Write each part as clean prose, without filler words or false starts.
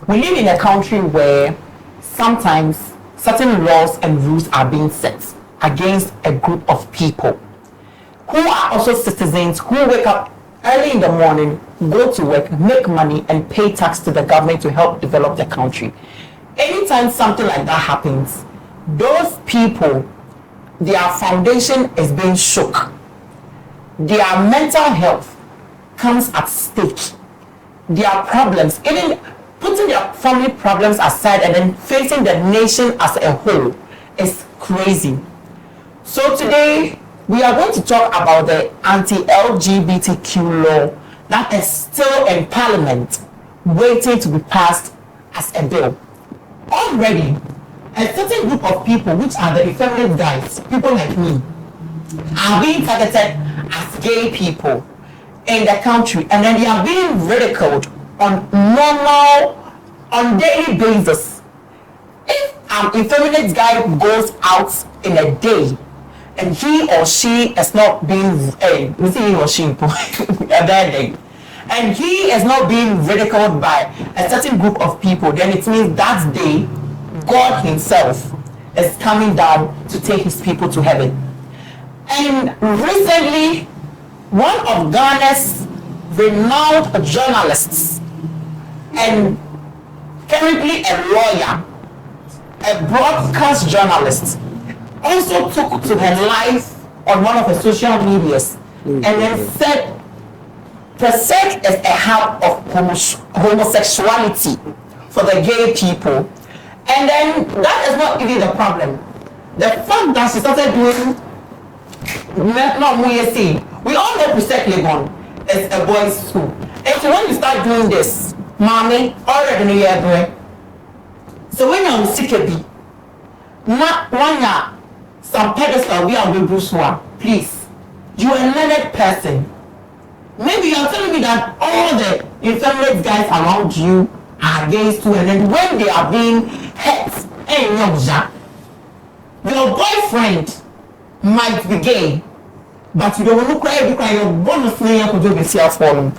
We live in a country where sometimes certain laws and rules are being set against a group of people who are also citizens who wake up early in the morning, go to work, make money, and pay tax to the government to help develop the country. Anytime something like that happens, those people, their foundation is being shook. Their mental health comes at stake. Their problems, even putting their family problems aside and then facing the nation as a whole, is crazy. So today, we are going to talk about the anti-LGBTQ law that is still in Parliament, waiting to be passed as a bill. Already, a certain group of people, which are the effeminate guys, people like me, are being targeted as gay people in the country, and then they are being ridiculed on daily basis. If an effeminate guy goes out in a day and he or she is not being he or she a bad day, and he is not being ridiculed by a certain group of people, then it means that day God himself is coming down to take his people to heaven. And recently, one of Ghana's renowned journalists and currently a lawyer, a broadcast journalist, also took to her life on one of her social medias and then said the sex is a hub of homosexuality for the gay people. And then that is not even the problem. The fact that she started doing we all know Pusek Legon is a boys' school. And so when you start doing this, mommy already know you're doing. So when you're sick of it, not one some pedestal we are with Bruce one, please. You're a learned person. Maybe you're telling me that all the effeminate guys around you are against you, and then when they are being hurt, your boyfriend might be gay, but you don't want to cry, you're bonus layer could do this here for.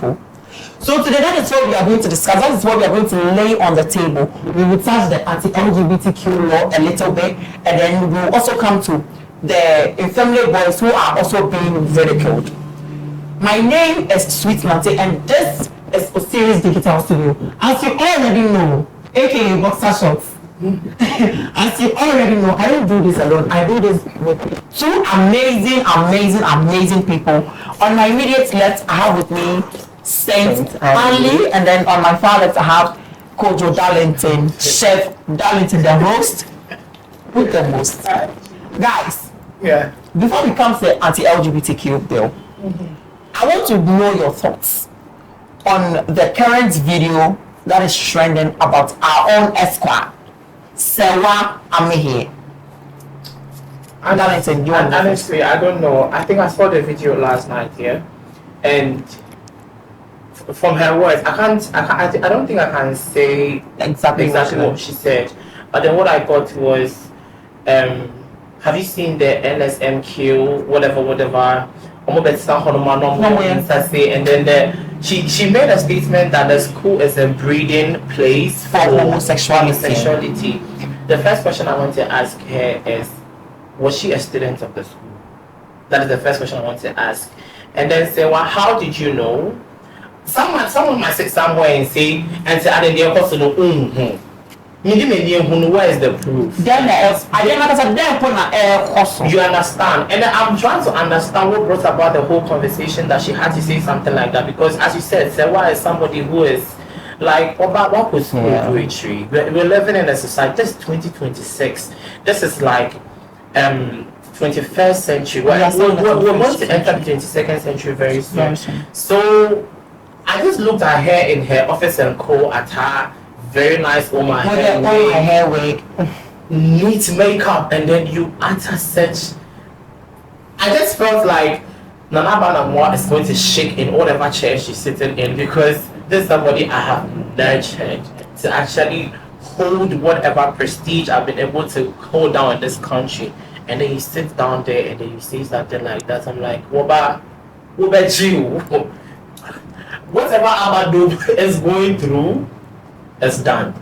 So today that is what we are going to discuss. That is what we are going to lay on the table. We will touch the anti-LGBTQ law a little bit, and then we will also come to the effeminate boys who are also being ridiculed. My name is Sweet Monte, and this is Osiris Digital Studio. As you already know, aka Boxer Shots. As you already know, I don't do this alone. I do this with two amazing people. On my immediate left, I have with me Saint Anli, and then on my far left, I have Kojo Darlington, Chef Darlington, the host. Who's the host? Guys, before we come to the anti-LGBTQ bill, I want to know your thoughts on the current video that is trending about our own Esquire, Sewa Amehi. Honestly, I don't know. I think I saw the video last night here, and from her words, I don't think I can say exactly what she said. But then what I got was, have you seen the NSMQ, whatever? And then she made a statement that the school is a breeding place for homosexuality. The first question I want to ask her is, was she a student of the school? That is the first question I want to ask. And then say, well, how did you know? Someone might sit somewhere and say, and say, I didn't where is the proof? You understand? And I'm trying to understand what brought about the whole conversation that she had to say something like that, because as you said, Sewa is somebody who is like what was poetry. We're living in a society. This is 2026. This is like 21st century. We're going to enter the 22nd century very soon. So I just looked at her in her office and co at her very nice hair wig, neat makeup, and then you utter such. I just felt like Nana Banamwa is going to shake in whatever chair she's sitting in, because this is somebody I have nurtured to actually hold whatever prestige I've been able to hold down in this country. And then you sit down there and then you say something like that. I'm like, what about you? Whatever Amadou is going through, It's done.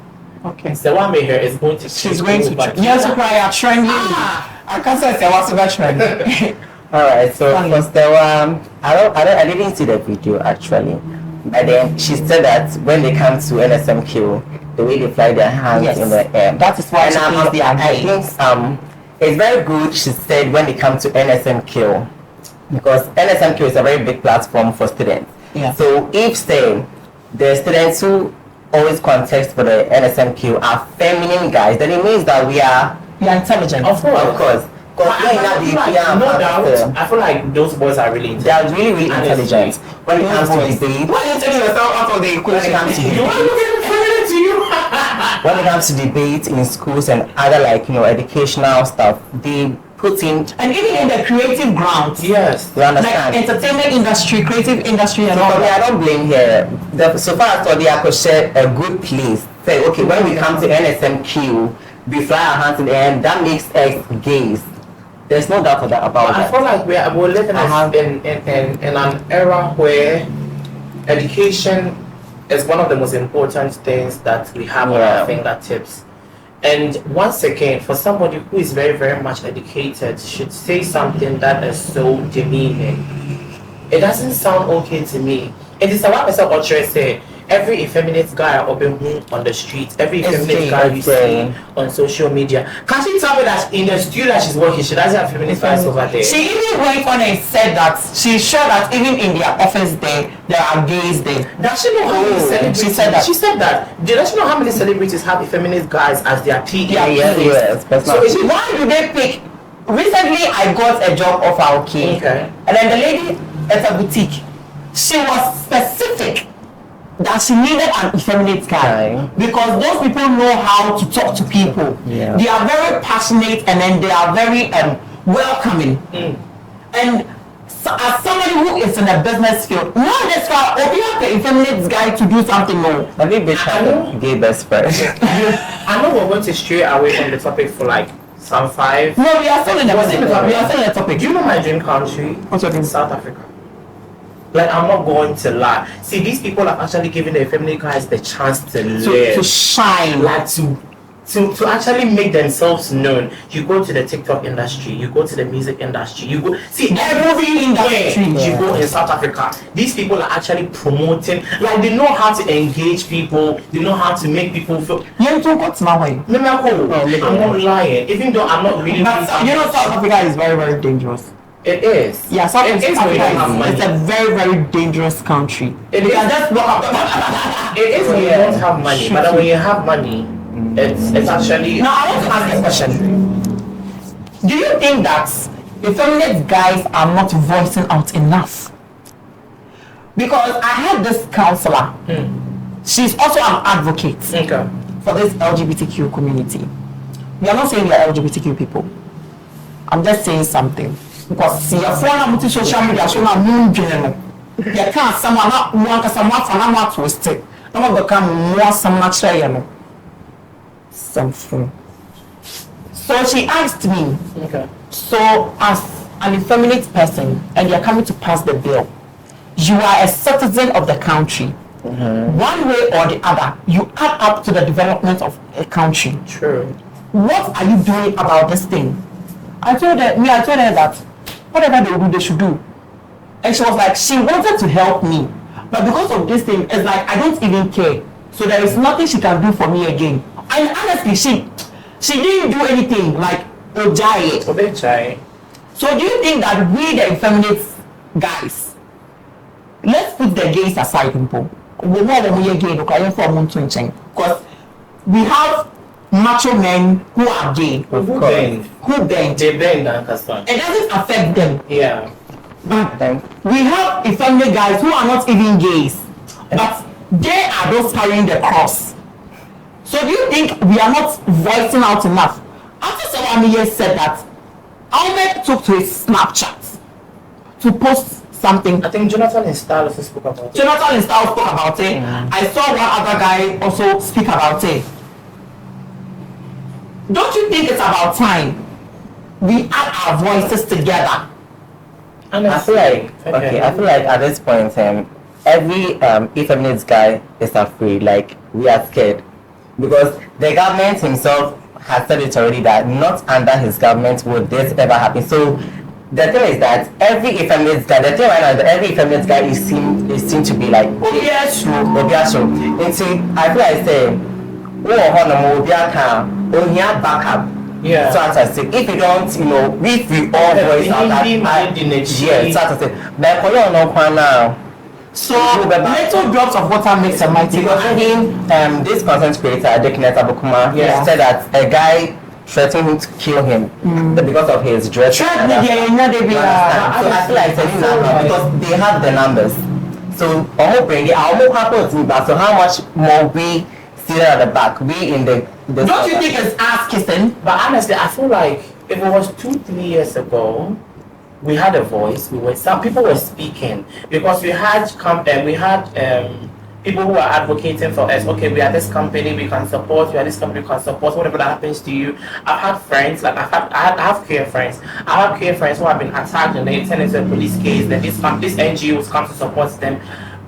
Okay. So one here is going to. She's going to. Yes, cry a trending. I can't say what's about trending. All right. So first, I didn't see the video actually. But then she said that when they come to NSMQ, the way they fly their hands in the air. That is why I think it's very good. She said when they come to NSMQ, because NSMQ is a very big platform for students. Yeah. So if say the students who always contest for the NSMQ are feminine guys, then it means that we are intelligent. Of course. I feel like those boys are really intelligent. They are really, really intelligent. When it comes to debate, why are you taking yourself out of the equation? When it comes to debate in schools and other educational stuff, they put in, and even in the creative grounds. Yes, you understand. Like entertainment industry, creative industry, and all that. I don't blame here. So far as they could share a good place. Say, okay, when we come to NSMQ, we fly our hands in the air, that makes us gays. There's no doubt about that. I feel like we're living in an era where education is one of the most important things that we have on our fingertips. And once again, for somebody who is very, very much educated, should say something that is so demeaning. It doesn't sound okay to me. It is about myself or say every effeminate guy on the street, every effeminate guy you see on social media. Can she tell me that in the studio that she's working, she doesn't have feminist guys over there? She even went on and said that she's sure that even in their office there are gays there. Does she know how many celebrities? She said that. She said that. Does she know how many celebrities have effeminate guys as their PA? Yes. So why do they pick? Recently, I got a job offer, okay? And then the lady at a boutique, she was specific that she needed an effeminate guy because those people know how to talk to people. Yeah. They are very passionate and then they are very welcoming. And so, as somebody who is in a business field, not just for you have the effeminate guy to do something more. Have you been gay best friend? I know we're going to stray away from the topic for like some 5. No, we are still in the topic. Do you know my dream country? What's your dream? South Africa. Like, I'm not going to lie. See, these people are actually giving the feminine guys the chance to live, to shine, like to actually make themselves known. You go to the TikTok industry, you go to the music industry, you go see every industry you go in South Africa. These people are actually promoting, like they know how to engage people, they know how to make people feel. I'm not lying, even though I'm not really. But South Africa is very, very dangerous. It is. Yeah, South Africa is a very, very dangerous country. It is. It is when you don't have money, but when you have money, it's actually. Now I want to ask this question: do you think that effeminate guys are not voicing out enough? Because I had this counselor. She's also an advocate for this LGBTQ community. We are not saying we are LGBTQ people. I'm just saying something. Because see your phone on social media so now moon general. You can't someone not want someone twist it. No become more some natural something. So she asked me, so as an effeminate person and you're coming to pass the bill, you are a citizen of the country. One way or the other, you add up to the development of a country. True. What are you doing about this thing? I told her that whatever they do, they should do. And she was like, she wanted to help me. But because of this thing, it's like, I don't even care. So there is nothing she can do for me again. And honestly, she didn't do anything like Ojai. So do you think that we, the effeminate guys, let's put the gays aside, people. Because we have macho men who are gay. Who bend? They bend and custom. It doesn't affect them. Yeah. But we have effeminate guys who are not even gays. But they are those carrying the cross. So do you think we are not voicing out enough? After someone here said that, Ahmed took to his Snapchat to post something. I think Jonathan in style also spoke about it. Jonathan in style spoke about it. I saw one other guy also speak about it. Don't you think it's about time we add our voices together? I feel like at this point, every effeminate guy is afraid. Like we are scared because the government himself has said it already that not under his government would this ever happen. So the thing is that every effeminate guy, the thing right now is that every effeminate guy is seen to be like Yes. and see, I feel like say, backup. Yeah. So as I say, if you don't, if we all voice out that, yeah, so as I say, but for you no one now. So little drops of water makes a mighty Because even this content creator, Dickness Abukuma, Yeah. said that a guy threatened to kill him because of his dress. So I feel like telling that because they have the numbers. So so how much more we see at the back, we in the Don't you think it's ass kissing? But honestly, I feel like if it was 2-3 years ago, we had a voice. Some people were speaking because we had people who are advocating for us. Okay, we are this company, we can support. We are this company, we can support. Whatever that happens to you, I've had friends like I have queer friends. I have queer friends who have been attacked and they turn into a police case. Then this NGOs come to support them.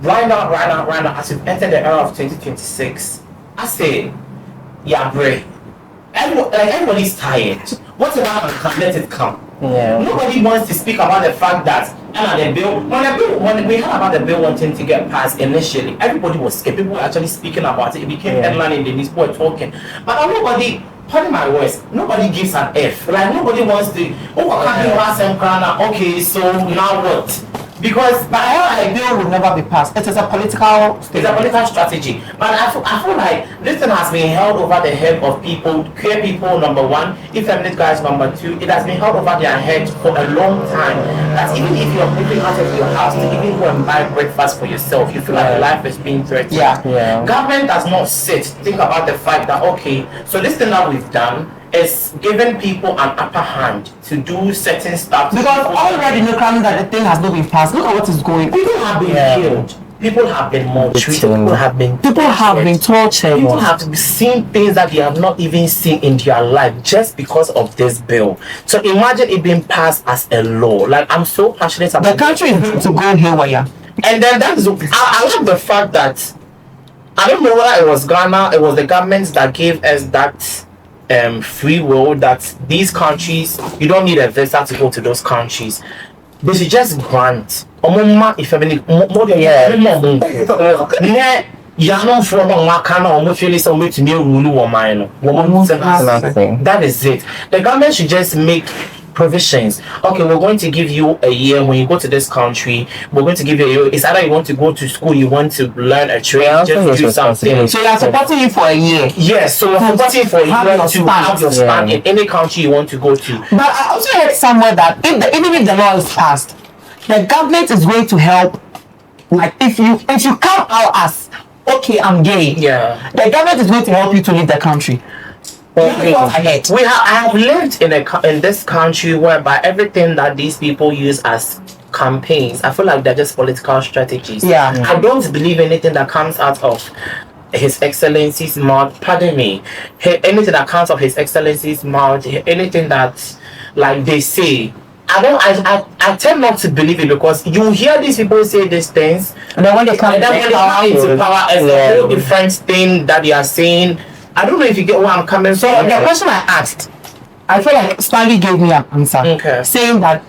Right now, as we've entered the era of 2026, I say, yeah, great. Everybody's tired. Whatever happens, let it come. Yeah. Nobody wants to speak about the fact that when we heard about the bill wanting to get passed initially, everybody was scared. People were actually speaking about it. It became headline in the news. People were talking, but nobody. Pardon my words. Nobody gives an F. Like nobody wants to. Okay, so now what? Because The bill will never be passed. It is a political it's a political strategy. But I feel like this thing has been held over the head of people, queer people, number one, effeminate guys, number two. It has been held over their head for a long time. That even if you're moving out of your house to even go and buy breakfast for yourself, you feel like your life is being threatened. Yeah. Government does not think about the fact that, okay, so this thing that we've done is giving people an upper hand to do certain stuff. Because already the crime that the thing has not been passed. Look at what is going. People have been killed. People have been maltreated. People have been tortured. People have seen things that they have not even seen in their life just because of this bill. So imagine it being passed as a law. Like I'm so passionate about The country is going to go haywire. And then I love the fact that I don't know whether it was Ghana, it was the government that gave us that free will that these countries, you don't need a visa to go to those countries. They should just grant more than that is it. The government should just make provisions. Okay, we're going to give you a year when you go to this country. We're going to give you a year. It's either you want to go to school, you want to learn a trade, just do something. So you are supporting you for a year. Yes, so we're supporting you for a year to have your stand in any country you want to go to. But I also heard somewhere that even if the law is passed, the government is going to help. Like if you come out as okay, I'm gay. Yeah. The government is going to help you to leave the country. I have lived in this country whereby everything that these people use as campaigns, I feel like they're just political strategies. Yeah. I don't believe anything that comes out of His Excellency's mouth. Pardon me. Anything that comes of His Excellency's mouth, anything that like they say, I tend not to believe it because you hear these people say these things, And then when they come into power, it's a whole different thing that they are saying. I don't know if you get where I'm coming from. So the question I asked, I feel like Stanley gave me an answer, saying that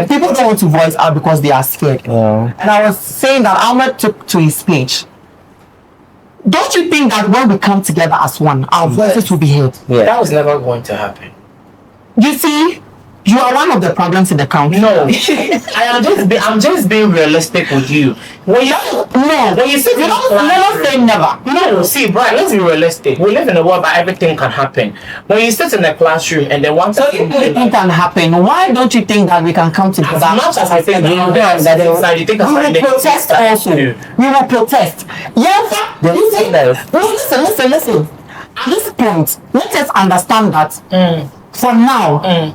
people don't want to voice out because they are scared. Yeah. And I was saying that Ahmed took to his page. Don't you think that when we come together as one, our voices will be heard? Yeah. That was never going to happen. You see, you are one of the problems in the country. No, I'm just being realistic with you. When you sit in never say never. No, see, Brian, let's be realistic. We live in a world where everything can happen. When you sit in a classroom and then one So if anything can happen, why don't you think that we can come together? As much as I think we will protest also. We will protest. Yes, listen. At this point, let us understand that for now,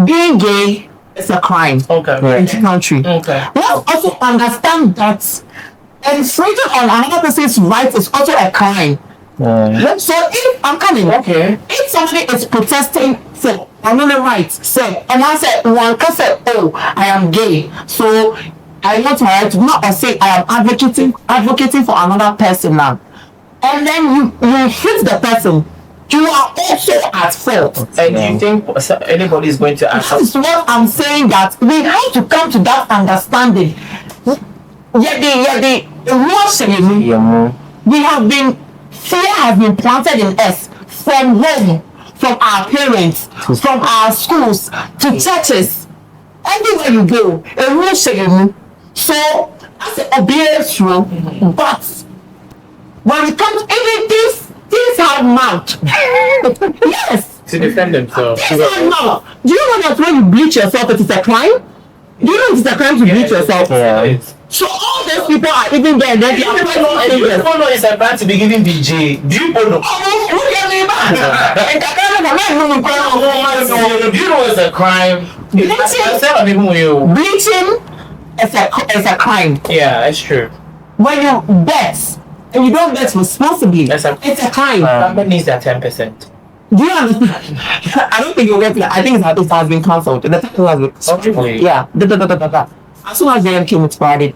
being gay is a crime in the country. Let's also understand that infringing on another person's rights is also a crime. So if I'm coming, if somebody is protesting for another right, say, and I said, one can say, oh, I am gay, so I want her to not say I am advocating for another person now, and then you hit the person, you are also at fault. And do you think anybody is going to answer? That is what I'm saying, that we have to come to that understanding. We have been, fear has been planted in us from home, from our parents, from our schools, to churches. Everywhere you go, a rule saying. So, as an obedience rule, but when it comes, even these have mouth. Yes. To defend themselves. These have mouth. Do you know that when you bleach yourself, it is a crime? Do you know it's a crime to bleach yourself? Yeah. So all those people are even there. They You don't know it's a crime to be giving BJ. Do you know? Do you know it's a crime? Bleaching is a crime. Yeah, it's true. When you bet and you don't bet responsibly, it's a crime. Government needs that 10%. Do you understand? I don't think you'll get that. I think it has been cancelled. The title has been. Okay. Yeah. As soon as they came with Friday,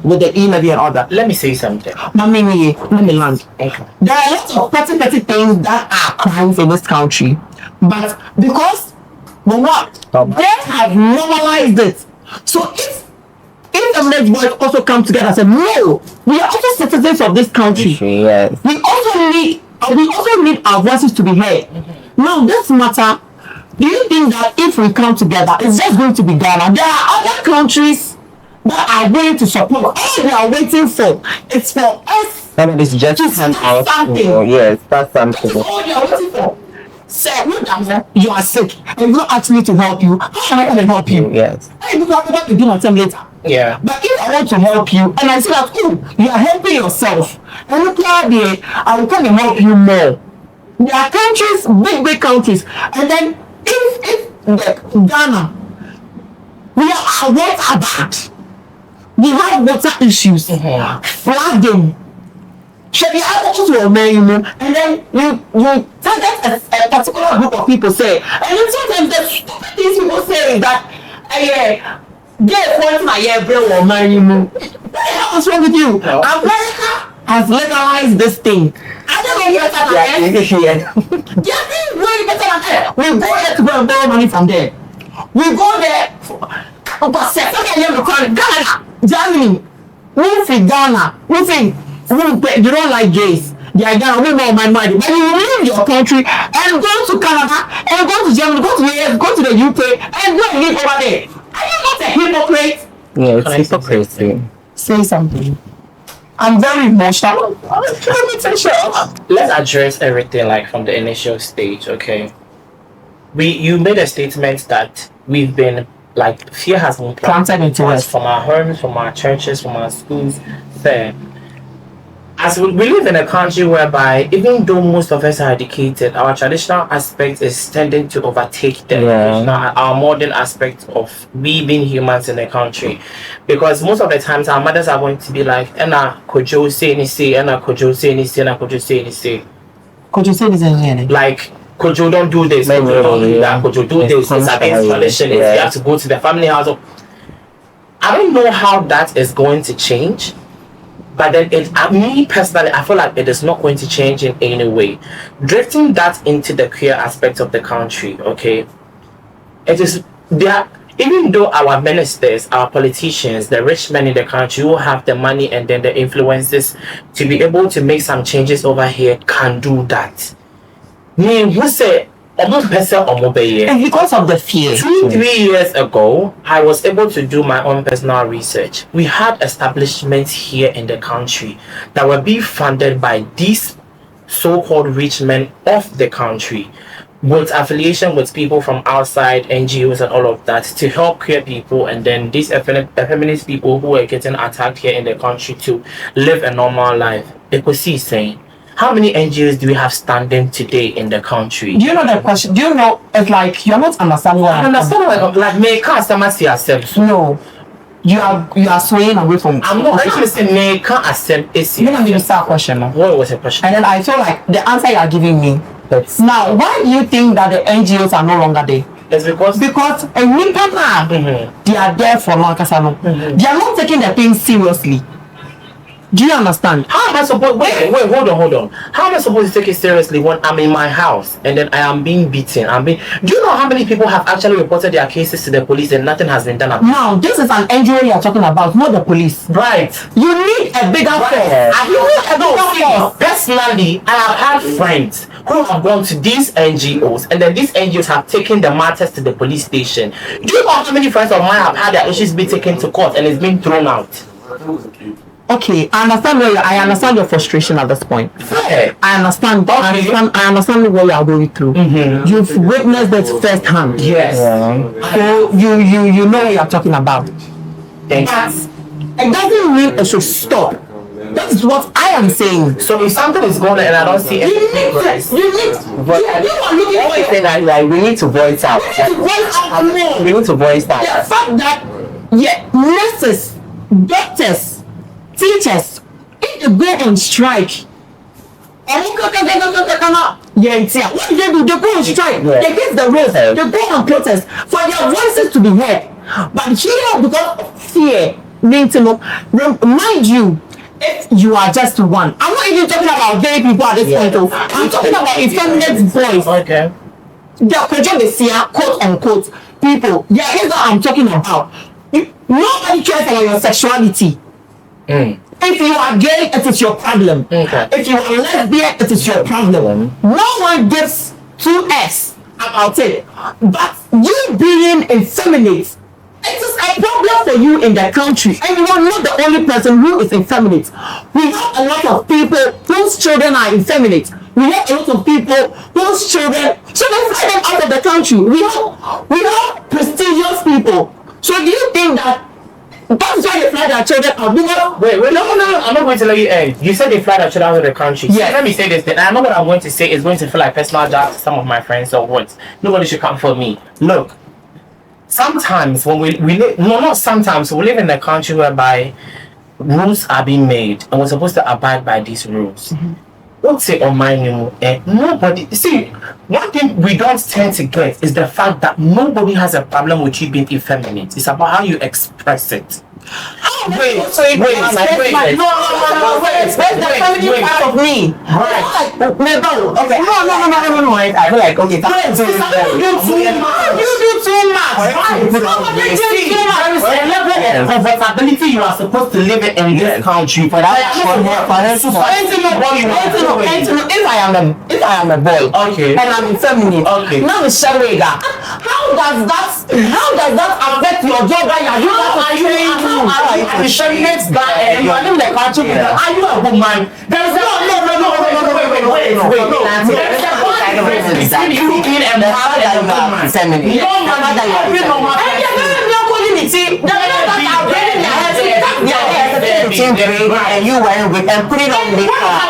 with the e-levy and all that. Let me say something. Let me land. Okay. There are lots of petty things that are crimes in this country, but because they have normalized it. So if the village boys also come together and say, no, we are also citizens of this country. Yes. We also need our voices to be heard. Now, this matter, do you think that if we come together, it's just going to be Ghana? There are other countries that are going to support. All we are waiting for is for us It's just to start something. Yes, that's something. That's all you are waiting for. Say, you are sick and you ask me to help you. How can I help you? Yes. I will have to do my time later. Yeah. But if I want to help you and I see that you are helping yourself, and look out there, I will come and help you more. There are countries, big countries, and then if Ghana, we are water bad. We have water issues, flooding. Should be able to and then you target a particular group of people, say, and then sometimes the stupid things people say is that get point my bro or marry you. What the hell is wrong with you? No. America has legalized this thing. I don't know better than that. Yeah, way better than that. We go there to go and borrow money from there. We go there Ghana, Germany, Ghana, you don't like gays. They are Ghana, we know my money. But you leave your country and go to Canada and go to Germany, go to the US, go to the UK and go and live over there. Are you not a hypocrite? Yeah, it's hypocrisy. Say something. I'm very emotional. Let's address everything like from the initial stage, okay? You made a statement that we've been like fear has been planted into us from our homes, from our churches, from our schools. Fair. As we live in a country whereby, even though most of us are educated, our traditional aspect is tending to overtake our modern aspect of we being humans in the country. Because most of the times our mothers are going to be like, Enna Kojo say any say, Enna Kojo say any say, Enna Kojo say any say. Kojo say any. Like, Kojo don't do this, Kojo don't do that, Kojo do this, it's against tradition, you have to go to the family house. I don't know how that is going to change. But then me personally, I feel like it is not going to change in any way. Drifting that into the queer aspect of the country, okay? It is there. Even though our ministers, our politicians, the rich men in the country who have the money and then the influences to be able to make some changes over here can do that. Me who say and because of the fear. 2-3 years ago, I was able to do my own personal research. We had establishments here in the country that were being funded by these so-called rich men of the country, with affiliation with people from outside, NGOs and all of that, to help queer people and then these feminist people who are getting attacked here in the country to live a normal life. It was saying, how many NGOs do we have standing today in the country? Do you know that question? Do you know, it's like, you're not understanding what I understand like may customers see ourselves. No. You are swaying away from I'm not actually saying they can't accept it. You know, start question. What was the question? And then I feel like the answer you are giving me. Now, why do you think that the NGOs are no longer there? It's because a nipa na they are there for long kasano. They are not taking the thing seriously. Do you understand? How am I supposed? Wait, hold on. How am I supposed to take it seriously when I'm in my house and then I am being beaten? Do you know how many people have actually reported their cases to the police and nothing has been done about it? Now, this is an NGO you are talking about, not the police. Right. You need a bigger force. Personally, I have had friends who have gone to these NGOs and then these NGOs have taken the matters to the police station. Do you know how many friends of mine have had their issues be taken to court and it's been thrown out? Okay, I understand your frustration at this point. Fair. I understand what you are going through. You've witnessed it firsthand. Yes. So you know what you are talking about. Thanks. It doesn't mean it should stop. That is what I am saying. So if something is going on and I don't see anything, we need to voice out. We need to voice out. The fact that nurses, doctors, teachers, if they go on strike, what do they do? They go on strike. They get the rules. They go on protest for their voices to be heard. But here, because of fear, need to know. Mind you, if you are just one, I'm not even talking about gay people at this point. I'm talking about effeminate boys. Okay. They are quote unquote people. Yeah, here's what I'm talking about. Nobody cares about your sexuality. If you are gay, it is your problem. Okay. If you are lesbian, it is your problem. No one gives 2s about it. But you being effeminate, it is a problem for you in the country. And you are not the only person who is effeminate. We have a lot of people whose children are effeminate. We have a lot of people whose children, so they fly them out of the country. We have prestigious people. So do you think that that's why they fly their children out? Wait, no, I'm not going to let you end. You said they fly their children out of the country. Yes. So let me say this then. I know what I'm going to say is going to feel like personal jab to some of my friends or what. Nobody should come for me. Look, sometimes when we live, no, not sometimes, we live in a country whereby rules are being made and we're supposed to abide by these rules. Don't say on my name, nobody. See, one thing we don't tend to get is the fact that nobody has a problem with you being effeminate. It's about how you express it. Wait. Where's the feminine part of me? Right. No. Okay. No. I feel like, okay. You do too much. There is a level of comfortability you are supposed to live in this country for that. If I am a boy, okay, and I'm effeminate, okay, now it's Shawega. How does that affect your job? Are you a effeminate guy and you are living in the country? Are you a woman? There is no. Wait. There is a difference between you being a man and a woman. Feminine. And you went with and put it on makeup.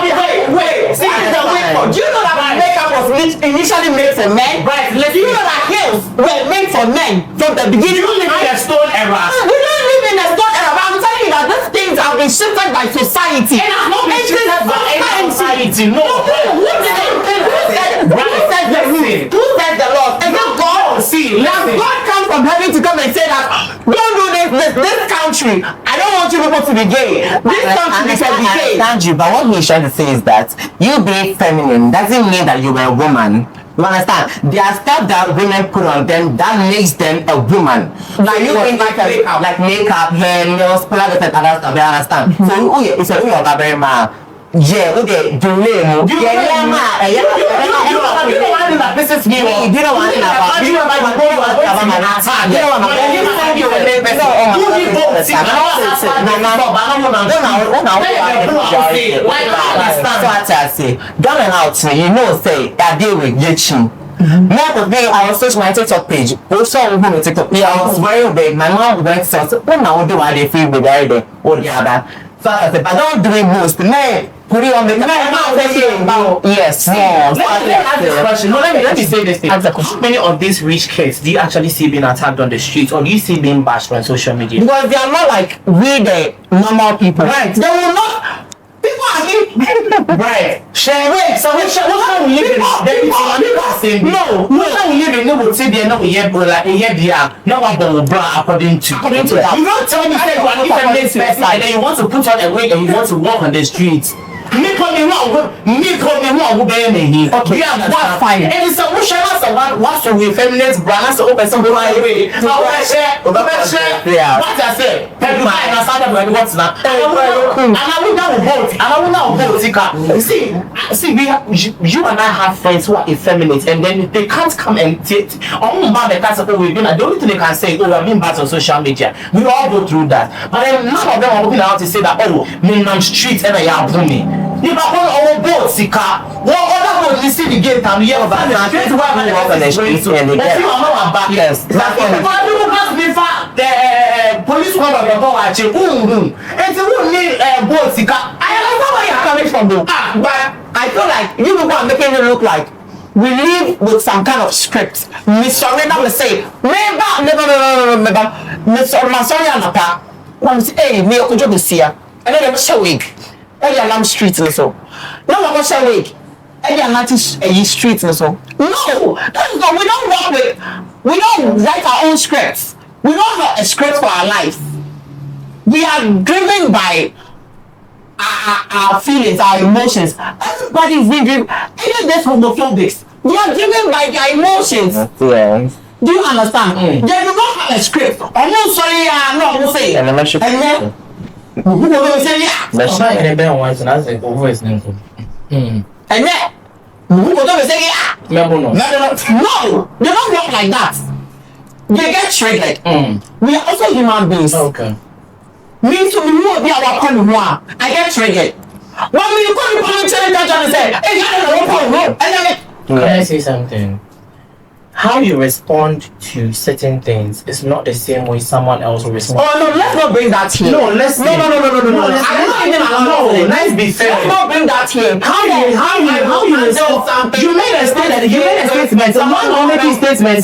Wait. See, the makeup. Do you know that makeup was initially made for men? Right. Do you know that heels were made for men from the beginning? You live in a stone era. We don't live in a stone era. But I'm telling you that these things have been shifted by society. And I'm not been shifted by any society. No. Who said the Lord? And then God, God come from heaven to come and say that don't do this country. I don't want you people to be gay. This country is be gay. I understand you, but what he's trying to say is that you being feminine doesn't mean that you were a woman. You understand? There are stuff that women put on them that makes them a woman. Like you think like makeup, hair, nails, color, and other stuff. You understand? So it's a real barrier. Yeah, look at the name. You don't want to that pisses me off. You don't want to that. You don't want to you know, say that deal with Yachin. I was searching my TikTok page. Also, on my TikTok page, I was very big. My mom went to when I would do what they feel with every day. Or the other. So I said, but don't do it most. Man, put it on the yes. Let me say this thing. How many of these rich kids do you actually see being attacked on the streets, or do you see being bashed on social media? Because they are not like we the normal people. Right. They will not. People Right. Share it. So which one we live in? No. Which one we live in? No, we say there no year like a year there. No one will bra according to that. You don't tell me that you are feminist person and then you want to put on a wig and you want to walk on the streets. Me call me wrong. Okay, that's fine. And it's a motion as a one what's with feminist brand as open some way. Now I share. What I say? People I started when what's that? And I will now vote. And I will now vote. See, you and I have friends who are effeminate, and then they can't come and take. Oh, man, they can't say, oh, we've been. The only thing they can say, oh, I've been bad on social media. We all go through that, but then none of them are looking out to say that, oh, me on street and I am booming. If I call all boats, Sika, what other boat you see the gate and you have a straight to where the street and the gate. Yes, that's the police come up and go at you. And so who need boats, Sika? I don't know where you're coming from, though. But I feel like you know what I'm making it look like. We live with some kind of script. Miss Sorena will say, never, Miss Sorena, one say, hey, me, I could do this here. And then I'm showing. Every alarm street and so. No, I'm not saying every alarm street and so. No, that's not. We don't write our own scripts. We don't have a script for our life. We are driven by our feelings, our emotions. Everybody is being driven. Even this homophobics, we are driven by their emotions. Yes. Do you understand? They do not have a script. I'm not sorry, I'm not saying. And then. Who will say yeah? Let's try and then once and I say over his name. And then who will say yeah? No, they don't work like that. They get triggered. We are also human beings. Okay. Me to be more be our calling one. I get triggered. When you call me attention and say, hey, and then can I say something? How you respond to certain things is not the same way someone else will respond. Oh no, let's not bring that here. No, let's no. I'm not even allowed. Let's be fair. Let's not bring that here. How you respond? You made a statement. You made a statement. Someone will make a statement.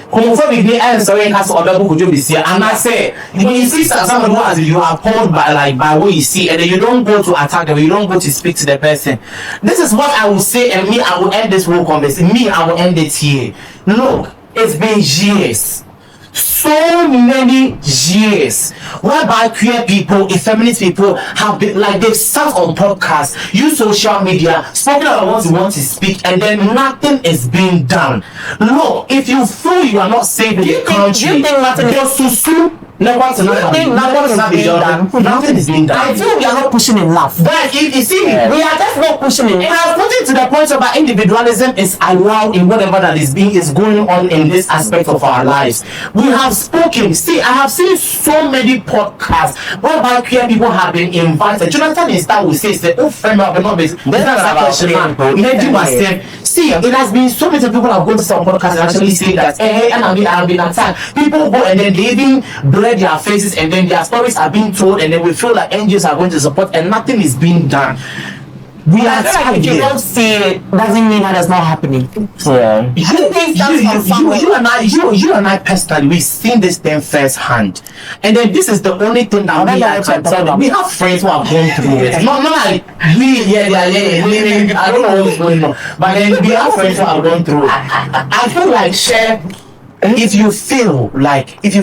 Homophobic the answer has other book could be here. And I say when you see someone who has you are appalled by what you see, and then you don't go to attack them, you don't go to speak to the person. This is what I will say, and me, I will end this whole conversation. Me, I will end it here. Look, it's been years, so many years, whereby queer people, feminist people have been like they've sat on podcasts, use social media, spoken about what you want to speak, and then nothing is being done. Look, if you feel you are not safe in the country, do you think nothing is nothing is being done. I feel we are not pushing enough. But if you see, we are just not pushing enough. It has put it to the point where individualism is allowed in whatever that is going on in this aspect of our lives. We have spoken. See, I have seen so many podcasts whereby queer people have been invited. Jonathan Instar will say, "Oh, friend, I'm not based." See, it has been so many people have gone to some podcasts and actually say that, and I have been attacked. People go and then they even blur their faces and then their stories are being told and then we feel like NGOs are going to support and nothing is being done. We are like if you don't see it doesn't mean that it's not happening. Yeah. You and I personally we've seen this thing firsthand. And then this is the only thing that we have friends who have gone through it. Not like I don't know what's going on. But then we have friends who have gone through it. I feel like if you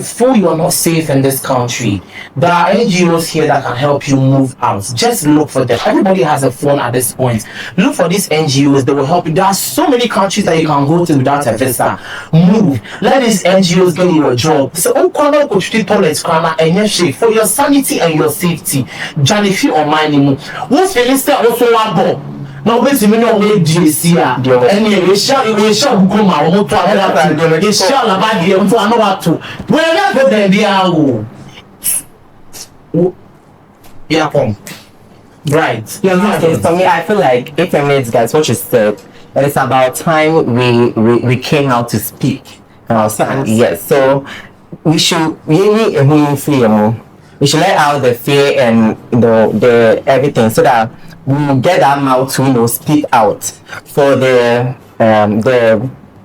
feel you are not safe in this country, there are NGOs here that can help you move out. Just look for them. Everybody has a phone at this point. Look for these NGOs, they will help you. There are so many countries that you can go to without a visa. Move. Let these NGOs give you a job. So, for your sanity and your safety. Janifi or mine. What's the list also one? Now, wait a minute, we DCA, and we shall go my own to another. We shall about here to another two. We're not good then, right. For me, I feel like if feminists, guys, what you said, it's about time we came out to speak. Yes, so we should really we should let out the fear and the everything so that we will get that mouth to speak out for the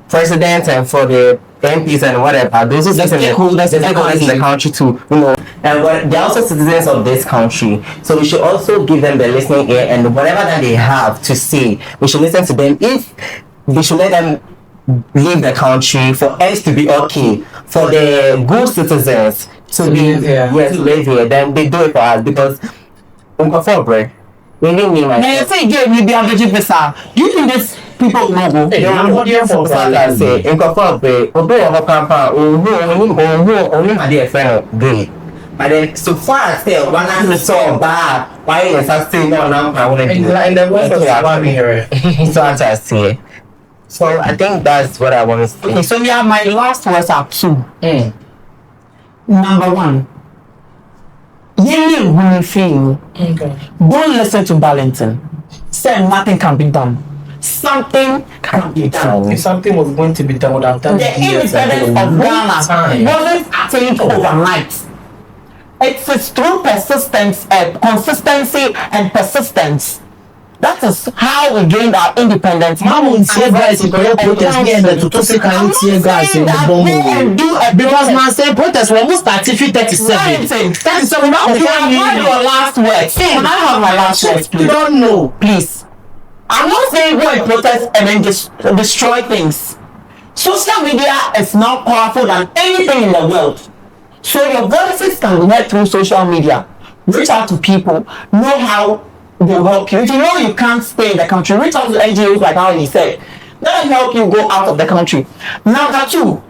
president and for the MPs and whatever, those who sit in the country too, you know, and they're also citizens of this country. So we should also give them the listening ear, and whatever that they have to say, we should listen to them. If we should let them leave the country for us to be okay, for the good citizens to live here, then they do it for us because we need me. They say give me the average visa. You think this people will go? They are not here for us. Say, in Kofobre, only my dear friend, do. But then, so far as still, one I saw bad, why is I still not number? I want to do. And the words of one here. So I say. So I think that's what I want to say. Okay, so yeah, my last words are two. Number one, don't listen to Darlington. Say nothing can be done. Something can be done. If something was going to be done, would have done the independence of Ghana wasn't attained overnight. It's through persistence, consistency, and persistence. That is how we gained our independence. Because man say protest when we start 37. That's so now your last words. Can I have my last words, please? Don't know. Please. I'm not saying go and protest and then destroy things. Social media is now powerful than anything in the world. So your voices can be heard through social media. Reach out to people, know how they'll help you. If you know you can't stay in the country, reach out to NGOs like how he said. They'll help you go out of the country. Number two,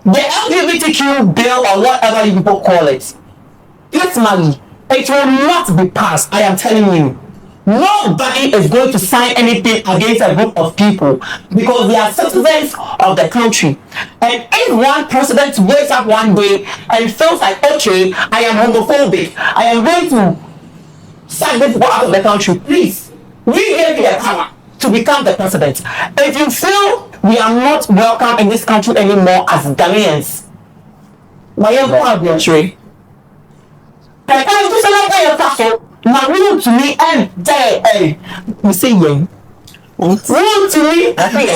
the LGBTQ bill or whatever you people call it, personally, it will not be passed. I am telling you. Nobody is going to sign anything against a group of people because they are citizens of the country. And if one president wakes up one day and feels like, okay, I am homophobic, I am going to sack this people out of the country, please, we gave you the power to become the president. If you feel we are not welcome in this country anymore as Ghanaians, why are you going to be a tree? Now, rule to me and day, you say, rule to me. I think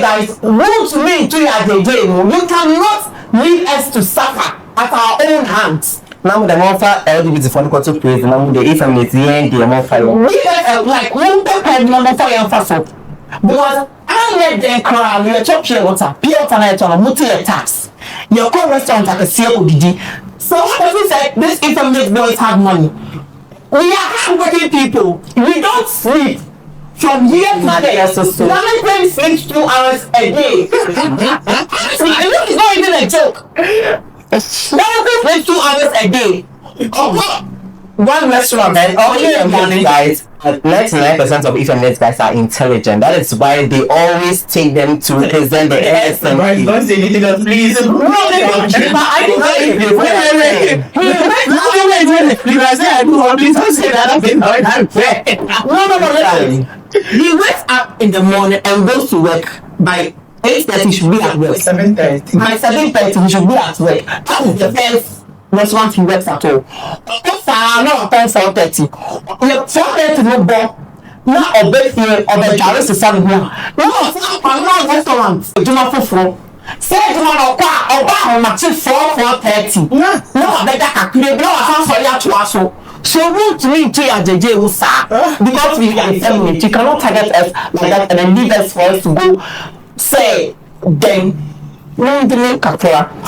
guys, rule to me to your day. You cannot leave us to suffer at our own hands. Now the more for LGBT to praise, now the effeminate and the more fire. We like one pepper number for your fast because I let them cry. You chop share water, pure water, and multi tax. Your core restaurant at the CODD. So what does it say? This effeminate boys have money. We are hardworking people. We don't sleep. From here to there, Darlington sleeps 2 hours a day. It's not even a joke. Darlington sleeps 2 hours a day. One restaurant and only a morning. Guys, 99% of effeminate guys are intelligent. That is why they always take them to represent the SME. Don't say anything else, please. You guys say I do all this, don't say that I've been doing No. He wakes up in the morning and goes to work by 8:30. He should be at work. 7:30. By 7:30, he should be at work. That is the first restaurant he works at all. If I know 4:30, 4:30 no go. Now obey here, obey Jarvis is serving here. No, I'm not restaurant. Do not fulfill. Say do not oba on match 4:30. No, better calculate. No, I for you to aso. So rule to me to your JJ will because we are feminine. You cannot target us like that and then leave us for us to go say then. I'm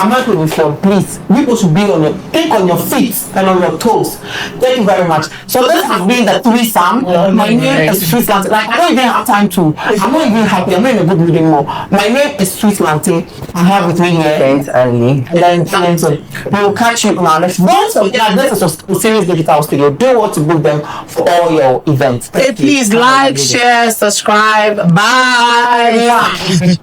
not going to please. People should be think on your feet and on your toes. Thank you very much. So this has been the threesome. My name is Sweet Lanty. Like I don't even have time to. I'm not even happy. I'm not in a good mood anymore. My name is Sweet Lanty. I have with me here. Thanks, Annie. And then we'll catch you now next. Also, this is a serious digital studio. Do want to book them for all your events. Please like, share, subscribe. Bye.